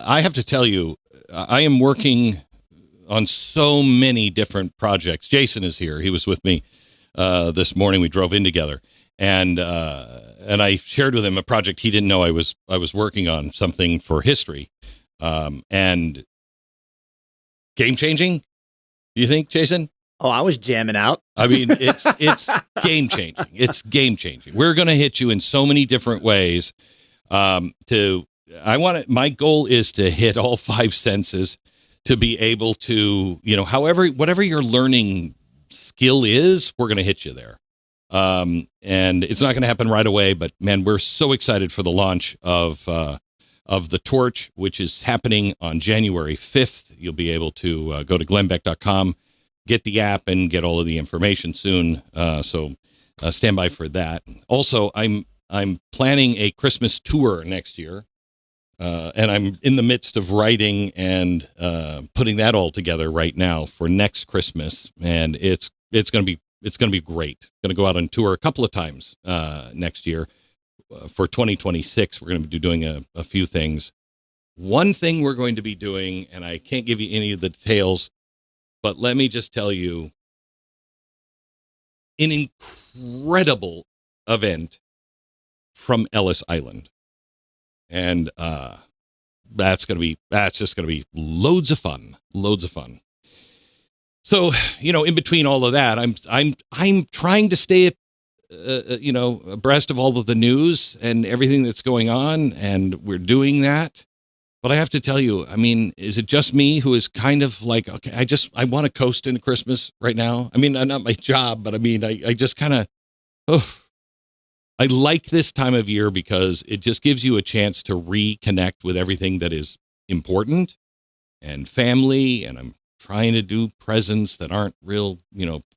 I have to tell you, I am working on so many different projects. Jason is here. He was with me this morning. We drove in together, and I shared with him a project he didn't know I was working on, something for history, and game changing. Do you think, Jason? Oh, I was jamming out. I mean, it's game changing. It's game changing. We're going to hit you in so many different ways. My goal is to hit all five senses, to be able to, whatever your learning skill is, we're going to hit you there. And it's not going to happen right away, but man, we're so excited for the launch of The Torch, which is happening on January 5th. You'll be able to go to glennbeck.com, get the app, and get all of the information soon. So stand by for that. Also, I'm planning a Christmas tour next year. And I'm in the midst of writing and putting that all together right now for next Christmas. And it's going to be great. Going to go out on tour a couple of times next year. For 2026, we're going to be doing a few things. One thing we're going to be doing, and I can't give you any of the details, but let me just tell you, an incredible event from Ellis Island. And that's just going to be loads of fun. So, in between all of that, I'm trying to stay abreast of all of the news and everything that's going on, and we're doing that. But I have to tell you, I mean, is it just me who is kind of like, okay, I want to coast into Christmas right now? I mean, not my job, but I mean, I just kind of, I like this time of year because it just gives you a chance to reconnect with everything that is important and family. And I'm trying to do presents that aren't real,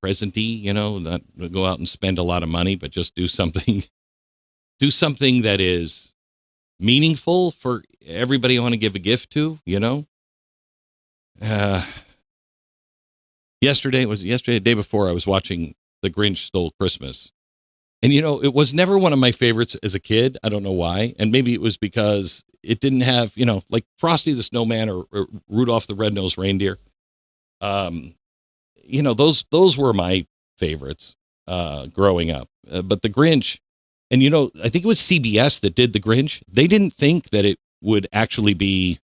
present-y, not go out and spend a lot of money, but just do something that is meaningful for everybody I want to give a gift to, Yesterday, the day before, I was watching The Grinch Stole Christmas. And, it was never one of my favorites as a kid. I don't know why. And maybe it was because it didn't have, like Frosty the Snowman or Rudolph the Red-Nosed Reindeer. Those were my favorites growing up. But the Grinch, and, I think it was CBS that did the Grinch. They didn't think that it would actually be,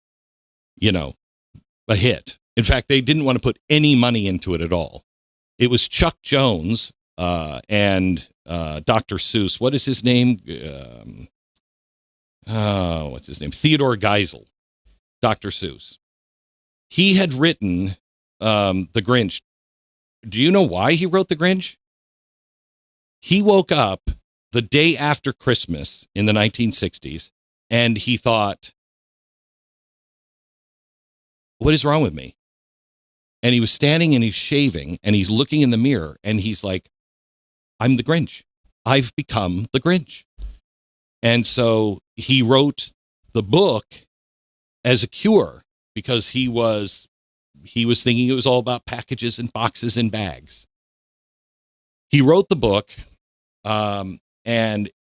a hit. In fact, they didn't want to put any money into it at all. It was Chuck Jones and Dr. Seuss. What is his name? What's his name? Theodore Geisel. Dr. Seuss. He had written The Grinch. Do you know why he wrote The Grinch? He woke up the day after Christmas in the 1960s, and he thought, what is wrong with me? And he was standing and he's shaving and he's looking in the mirror and he's like, I'm the Grinch. I've become the Grinch. And so he wrote the book as a cure because he was thinking it was all about packages and boxes and bags. He wrote the book, and,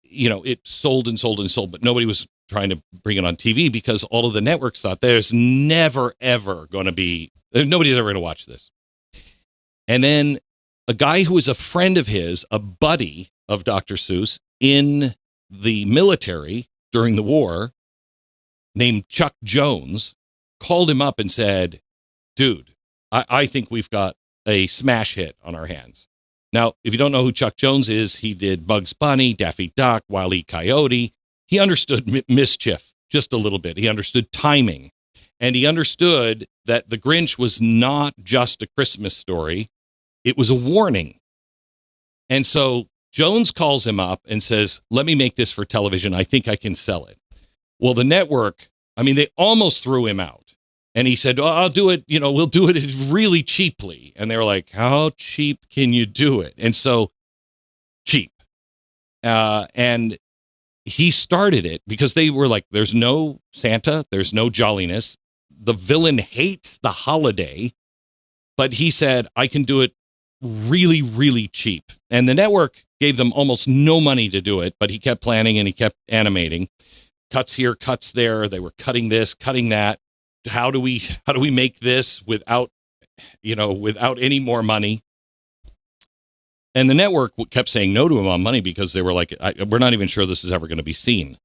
it sold and sold and sold, but nobody was trying to bring it on TV because all of the networks thought there's never, ever going to be, nobody's ever going to watch this. And then a guy who was a friend of his, a buddy of Dr. Seuss in the military during the war, named Chuck Jones, called him up and said, dude, I think we've got a smash hit on our hands. Now, if you don't know who Chuck Jones is, he did Bugs Bunny, Daffy Duck, Wile E. Coyote. He understood mischief just a little bit. He understood timing. And he understood that The Grinch was not just a Christmas story. It was a warning. And so Jones calls him up and says, let me make this for television. I think I can sell it. Well, the network, they almost threw him out. And he said, I'll do it, we'll do it really cheaply. And they were like, how cheap can you do it? And so cheap. And he started it because they were like, there's no Santa, there's no jolliness. The villain hates the holiday. But he said, I can do it really, really cheap. And the network gave them almost no money to do it, but he kept planning and he kept animating. Cuts here, cuts there. They were cutting this, cutting that. how do we make this without any more money? And the network kept saying no to him on money because they were like, we're not even sure this is ever going to be seen.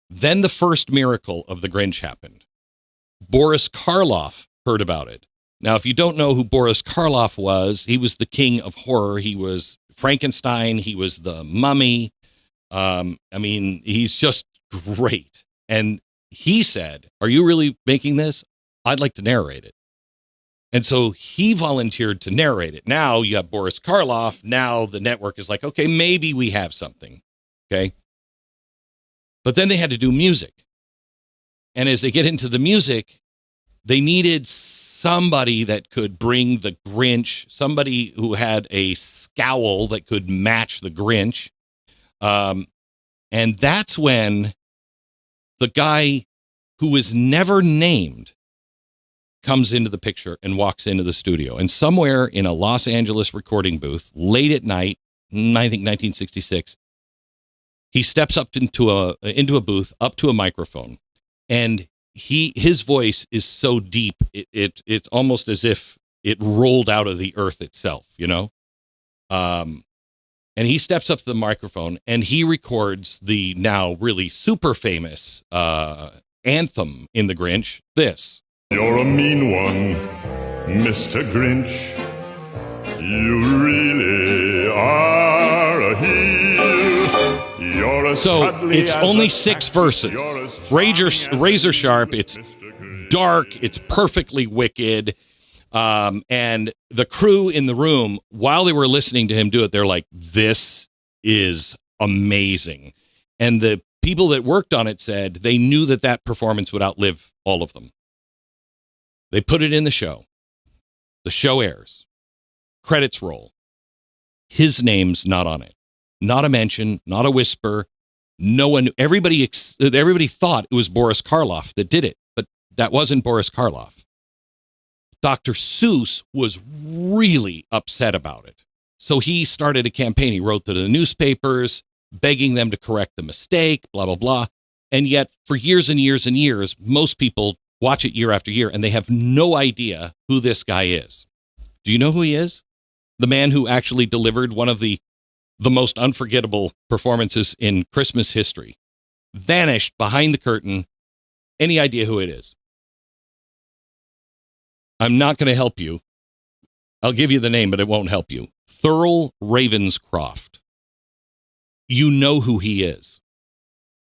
Then the first miracle of the Grinch happened. Boris Karloff heard about it. Now, if you don't know who Boris Karloff was, he was the king of horror. He was Frankenstein. He was the Mummy. He's just great. And he said, "Are you really making this? I'd like to narrate it." And so he volunteered to narrate it. Now you have Boris Karloff. Now the network is like, okay, maybe we have something. Okay. But then they had to do music. And as they get into the music, they needed somebody that could bring the Grinch, somebody who had a scowl that could match the Grinch. And that's when the guy who was never named comes into the picture and walks into the studio. And somewhere in a Los Angeles recording booth, late at night, I think 1966, he steps up into a booth, up to a microphone, and his voice is so deep, it's almost as if it rolled out of the earth itself, And he steps up to the microphone and he records the now really super famous anthem in The Grinch, this. You're a mean one, Mr. Grinch. You really are a heel. You're as So it's only 6 verses. Razor sharp. It's dark. It's perfectly wicked. And the crew in the room, while they were listening to him do it, they're like, this is amazing. And the people that worked on it said they knew that performance would outlive all of them. They put it in the show. The show airs. Credits roll. His name's not on it. Not a mention, not a whisper. No one, everybody thought it was Boris Karloff that did it, but that wasn't Boris Karloff. Dr. Seuss was really upset about it. So he started a campaign. He wrote to the newspapers, begging them to correct the mistake, blah, blah, blah. And yet, for years and years and years, most people watch it year after year, and they have no idea who this guy is. Do you know who he is? The man who actually delivered one of the most unforgettable performances in Christmas history. Vanished behind the curtain. Any idea who it is? I'm not going to help you. I'll give you the name, but it won't help you. Thurl Ravenscroft. You know who he is.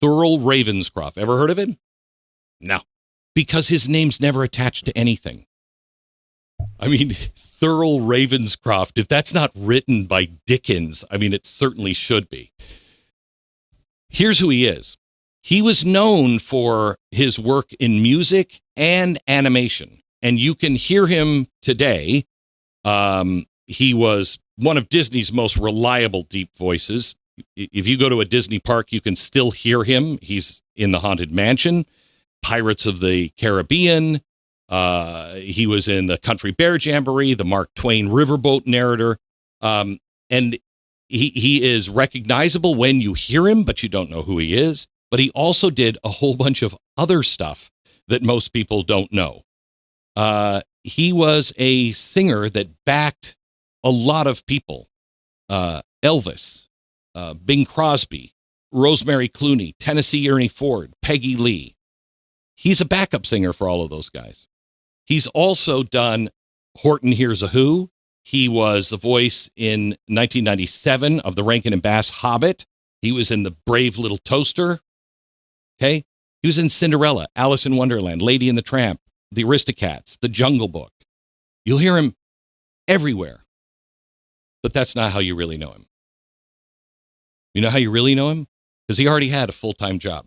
Thurl Ravenscroft. Ever heard of him? No. Because his name's never attached to anything. I mean, Thurl Ravenscroft, if that's not written by Dickens, I mean, it certainly should be. Here's who he is. He was known for his work in music and animation. And you can hear him today. He was one of Disney's most reliable deep voices. If you go to a Disney park, you can still hear him. He's in the Haunted Mansion, Pirates of the Caribbean. He was in the Country Bear Jamboree, the Mark Twain Riverboat narrator. And he is recognizable when you hear him, but you don't know who he is. But he also did a whole bunch of other stuff that most people don't know. He was a singer that backed a lot of people. Elvis, Bing Crosby, Rosemary Clooney, Tennessee Ernie Ford, Peggy Lee. He's a backup singer for all of those guys. He's also done Horton Hears a Who. He was the voice in 1997 of the Rankin and Bass Hobbit. He was in The Brave Little Toaster. Okay. He was in Cinderella, Alice in Wonderland, Lady and the Tramp, The Aristocats, The Jungle Book. You'll hear him everywhere. But that's not how you really know him. You know how you really know him? Because he already had a full-time job.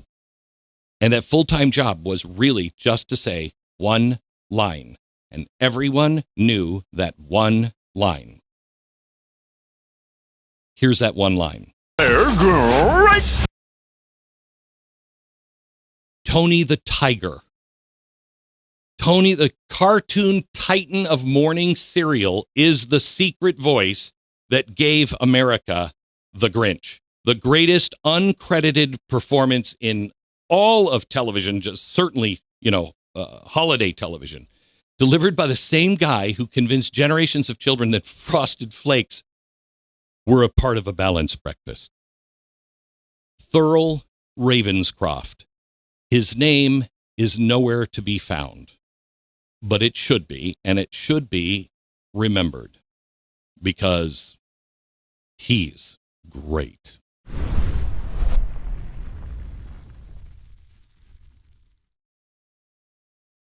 And that full-time job was really just to say one line. And everyone knew that one line. Here's that one line. They're great. Tony the Tiger. Tony, the cartoon titan of morning cereal, is the secret voice that gave America the Grinch. The greatest uncredited performance in all of television, just certainly, holiday television, delivered by the same guy who convinced generations of children that Frosted Flakes were a part of a balanced breakfast. Thurl Ravenscroft. His name is nowhere to be found, but it should be, and it should be remembered because he's great.